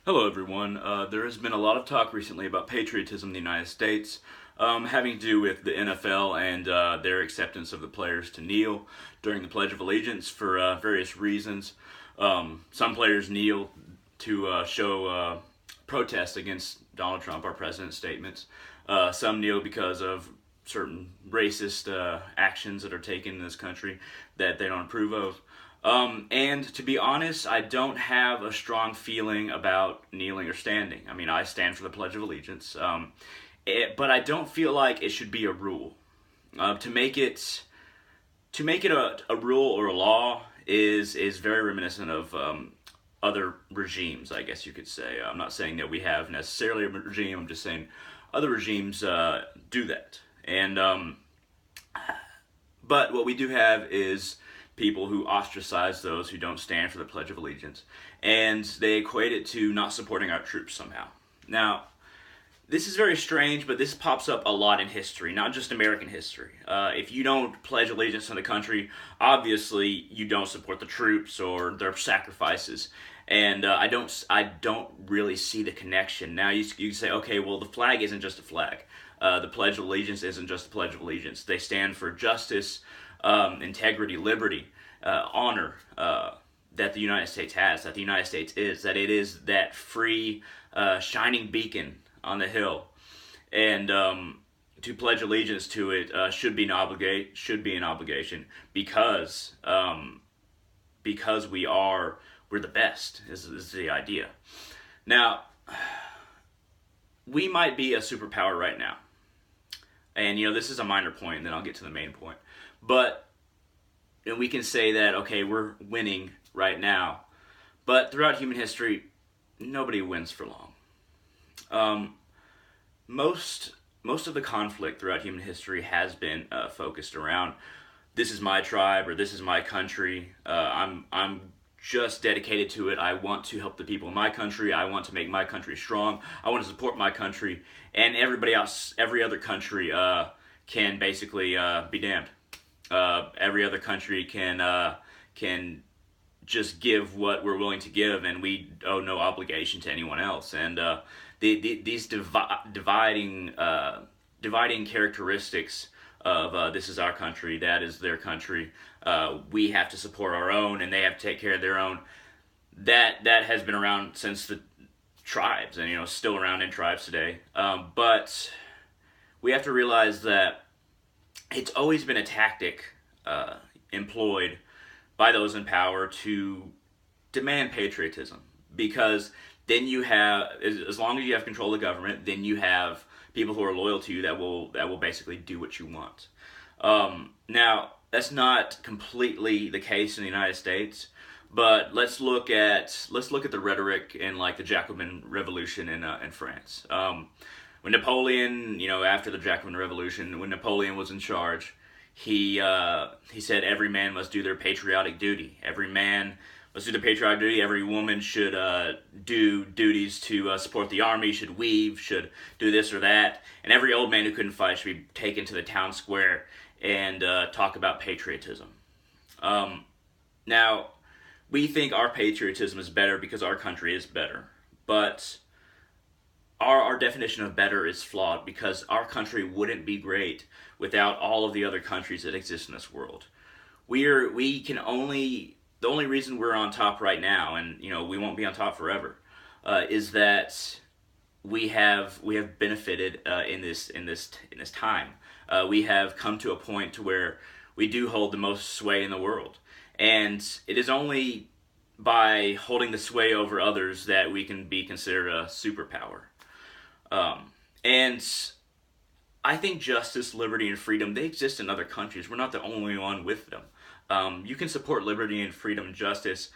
Hello, everyone. There has been a lot of talk recently about patriotism in the United States, having to do with the NFL and their acceptance of the players to kneel during the Pledge of Allegiance for various reasons. Some players kneel to show protest against Donald Trump, our president's statements. Some kneel because of certain racist actions that are taken in this country that they don't approve of. And to be honest, I don't have a strong feeling about kneeling or standing. I mean, I stand for the Pledge of Allegiance, but I don't feel like it should be a rule. To make it a rule or a law is very reminiscent of other regimes, I guess you could say. I'm not saying that we have necessarily a regime. I'm just saying other regimes do that, and but what we do have is people who ostracize those who don't stand for the Pledge of Allegiance, and they equate it to not supporting our troops somehow. Now, this is very strange, but this pops up a lot in history, not just American history. If you don't pledge allegiance to the country, obviously you don't support the troops or their sacrifices. And I don't really see the connection. Now you say, okay, well the flag isn't just a flag. The Pledge of Allegiance isn't just a Pledge of Allegiance. They stand for justice, integrity, liberty, honor that the United States has, that the United States is, that it is that free, shining beacon on the hill, and to pledge allegiance to it should be an obligation because we're the best is the idea. Now, we might be a superpower right now, and this is a minor point, and then I'll get to the main point. But we can say that okay, we're winning right now, but throughout human history, nobody wins for long. Um, most of the conflict throughout human history has been focused around this is my tribe or this is my country. I'm just dedicated to it. I want to help the people in my country. I want to make my country strong. I want to support my country, and everybody else, every other country, can basically be damned. Every other country can just give what we're willing to give, and we owe no obligation to anyone else. And these dividing characteristics of this is our country, that is their country. We have to support our own, and they have to take care of their own. That has been around since the tribes, and still around in tribes today. But we have to realize that it's always been a tactic employed by those in power to demand patriotism, because then you have, as long as you have control of the government, then you have people who are loyal to you that will basically do what you want. Now, that's not completely the case in the United States, but let's look at the rhetoric in like the Jacobin Revolution in France. When Napoleon, after the Jacobin Revolution, when Napoleon was in charge, he said every man must do their patriotic duty. Every man must do their patriotic duty. Every woman should do duties to support the army, should weave, should do this or that. And every old man who couldn't fight should be taken to the town square and talk about patriotism. Now, we think our patriotism is better because our country is better. But our definition of better is flawed, because our country wouldn't be great without all of the other countries that exist in this world. The only reason we're on top right now, and we won't be on top forever, is that we have benefited in this time. We have come to a point to where we do hold the most sway in the world, and it is only by holding the sway over others that we can be considered a superpower. And I think justice, liberty, and freedom, they exist in other countries. We're not the only one with them. You can support liberty and freedom and justice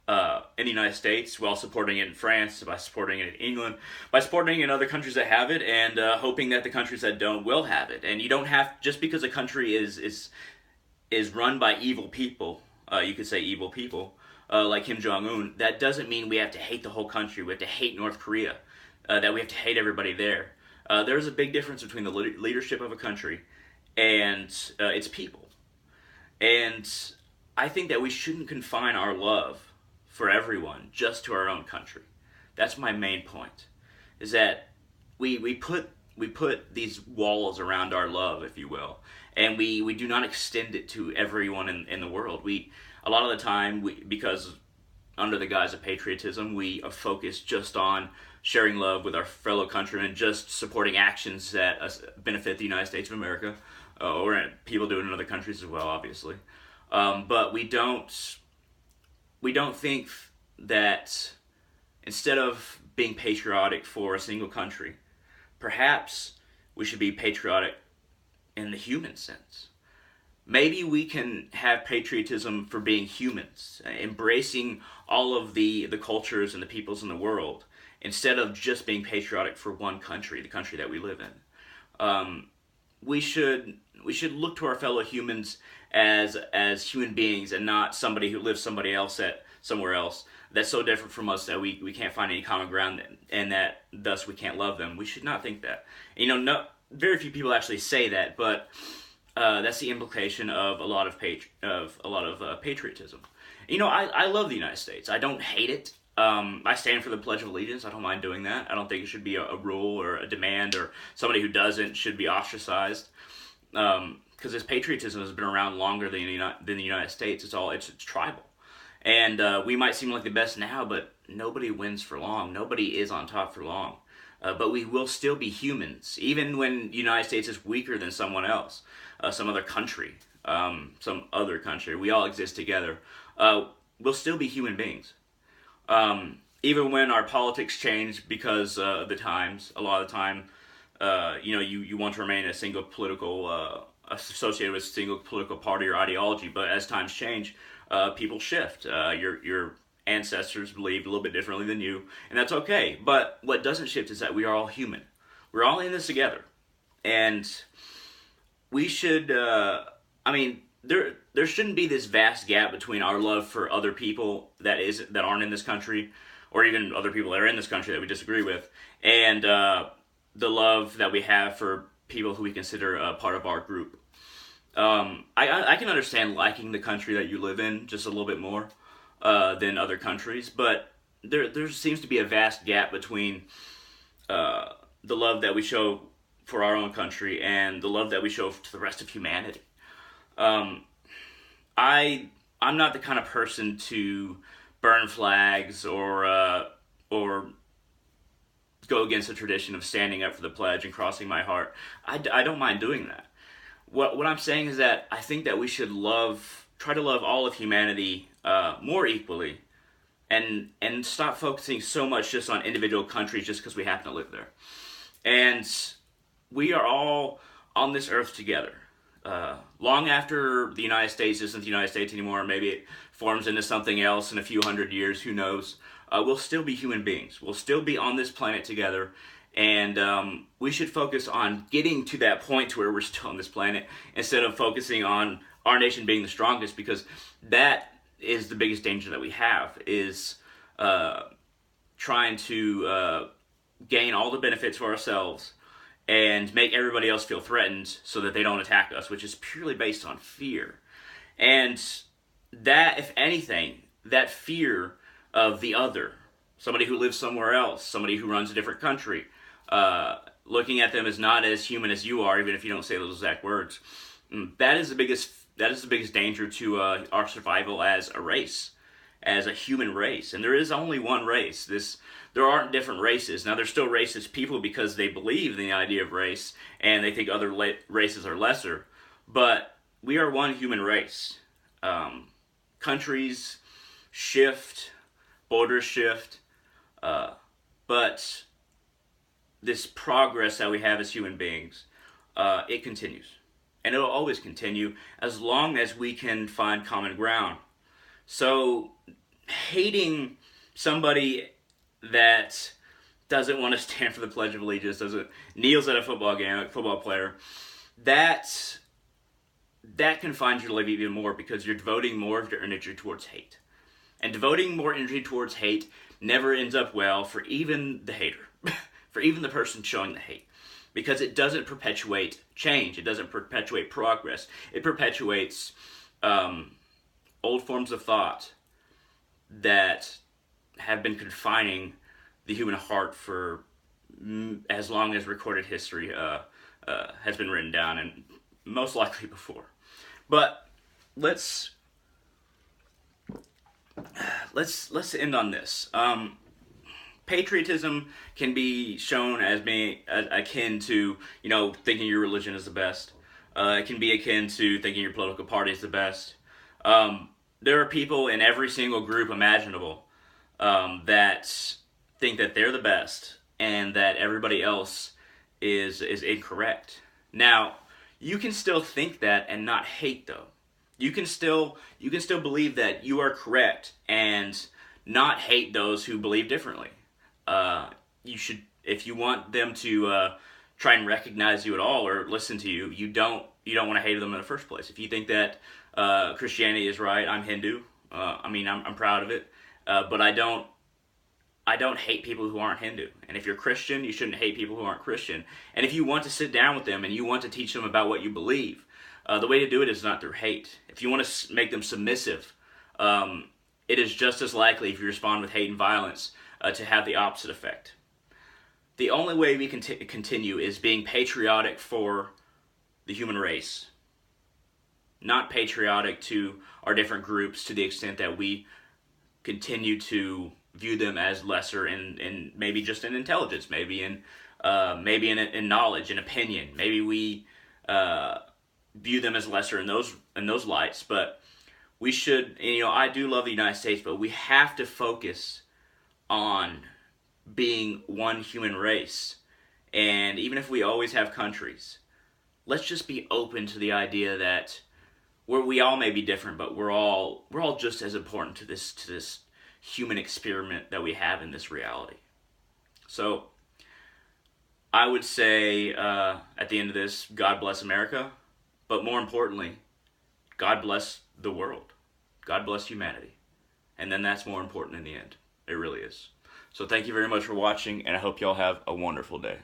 in the United States while supporting it in France, by supporting it in England, by supporting it in other countries that have it, and hoping that the countries that don't will have it. And you don't have, just because a country is run by evil people, you could say evil people, like Kim Jong-un, that doesn't mean we have to hate the whole country. We have to hate North Korea. That we have to hate everybody there. There's a big difference between the leadership of a country and its people. And I think that we shouldn't confine our love for everyone just to our own country. That's my main point. Is that we put these walls around our love, if you will, and we do not extend it to everyone in the world. We a lot of the time because under the guise of patriotism, we are focused just on sharing love with our fellow countrymen, just supporting actions that benefit the United States of America, or people do it in other countries as well, obviously. But we don't think that instead of being patriotic for a single country, perhaps we should be patriotic in the human sense. Maybe we can have patriotism for being humans, embracing all of the cultures and the peoples in the world, instead of just being patriotic for one country, the country that we live in. We should look to our fellow humans as human beings and not somebody who lives somewhere else that's so different from us that we can't find any common ground, and that thus we can't love them. We should not think that. No, very few people actually say that, but that's the implication of a lot of patriotism. I love the United States. I don't hate it. I stand for the Pledge of Allegiance. I don't mind doing that. I don't think it should be a rule or a demand, or somebody who doesn't should be ostracized. Because this patriotism has been around longer than the United States. It's tribal, and we might seem like the best now, but nobody wins for long. Nobody is on top for long. But we will still be humans, even when the United States is weaker than someone else, some other country. We all exist together. We'll still be human beings. Even when our politics change because of the times, a lot of the time, you want to remain a single political, associated with a single political party or ideology, but as times change, people shift. Your ancestors believed a little bit differently than you, and that's okay. But what doesn't shift is that we are all human. We're all in this together, and we should. There shouldn't be this vast gap between our love for other people that aren't in this country, or even other people that are in this country that we disagree with, and the love that we have for people who we consider a part of our group. I can understand liking the country that you live in just a little bit more than other countries, but there seems to be a vast gap between the love that we show for our own country and the love that we show to the rest of humanity. I'm not the kind of person to burn flags or go against the tradition of standing up for the pledge and crossing my heart. I don't mind doing that. What I'm saying is that I think that we should try to love all of humanity more equally, and stop focusing so much just on individual countries just because we happen to live there. And we are all on this earth together. Long after the United States isn't the United States anymore, maybe it forms into something else in a few hundred years, who knows, we'll still be human beings. We'll still be on this planet together, and we should focus on getting to that point to where we're still on this planet, instead of focusing on our nation being the strongest, because that is the biggest danger that we have, is trying to gain all the benefits for ourselves and make everybody else feel threatened so that they don't attack us, which is purely based on fear. And that, if anything, that fear of the other, somebody who lives somewhere else, somebody who runs a different country, looking at them as not as human as you are, even if you don't say those exact words, that is the biggest danger to our survival as a race, as a human race. And there is only one race. There aren't different races. Now, there's still racist people because they believe in the idea of race and they think other races are lesser. But we are one human race. Countries shift, borders shift, but this progress that we have as human beings, it continues. And it'll always continue as long as we can find common ground. So, hating somebody that doesn't want to stand for the Pledge of Allegiance, kneels at a football game, a football player, that confines your life even more, because you're devoting more of your energy towards hate. And devoting more energy towards hate never ends up well for even the hater, for even the person showing the hate. Because it doesn't perpetuate change. It doesn't perpetuate progress. It perpetuates old forms of thought that have been confining the human heart for as long as recorded history has been written down, and most likely before. But let's end on this. Patriotism can be shown as being akin to, thinking your religion is the best. It can be akin to thinking your political party is the best. There are people in every single group imaginable that think that they're the best and that everybody else is incorrect. Now, you can still think that and not hate, though. You can still believe that you are correct and not hate those who believe differently. You should, if you want them to try and recognize you at all or listen to you, you don't want to hate them in the first place. If you think that Christianity is right, I'm Hindu. I'm proud of it, but I don't hate people who aren't Hindu. And if you're Christian, you shouldn't hate people who aren't Christian. And if you want to sit down with them and you want to teach them about what you believe, the way to do it is not through hate. If you want to make them submissive, it is just as likely, if you respond with hate and violence, to have the opposite effect. The only way we can continue is being patriotic for the human race, not patriotic to our different groups to the extent that we continue to view them as lesser in maybe just in intelligence, maybe in knowledge and opinion. Maybe we view them as lesser in those lights, but we should. I do love the United States, but we have to focus on being one human race. And even if we always have countries, let's just be open to the idea that we all may be different, but we're all just as important to this human experiment that we have in this reality. So I would say at the end of this, God bless America, but more importantly, God bless the world. God bless humanity. And then that's more important in the end. It really is. So thank you very much for watching, and I hope y'all have a wonderful day.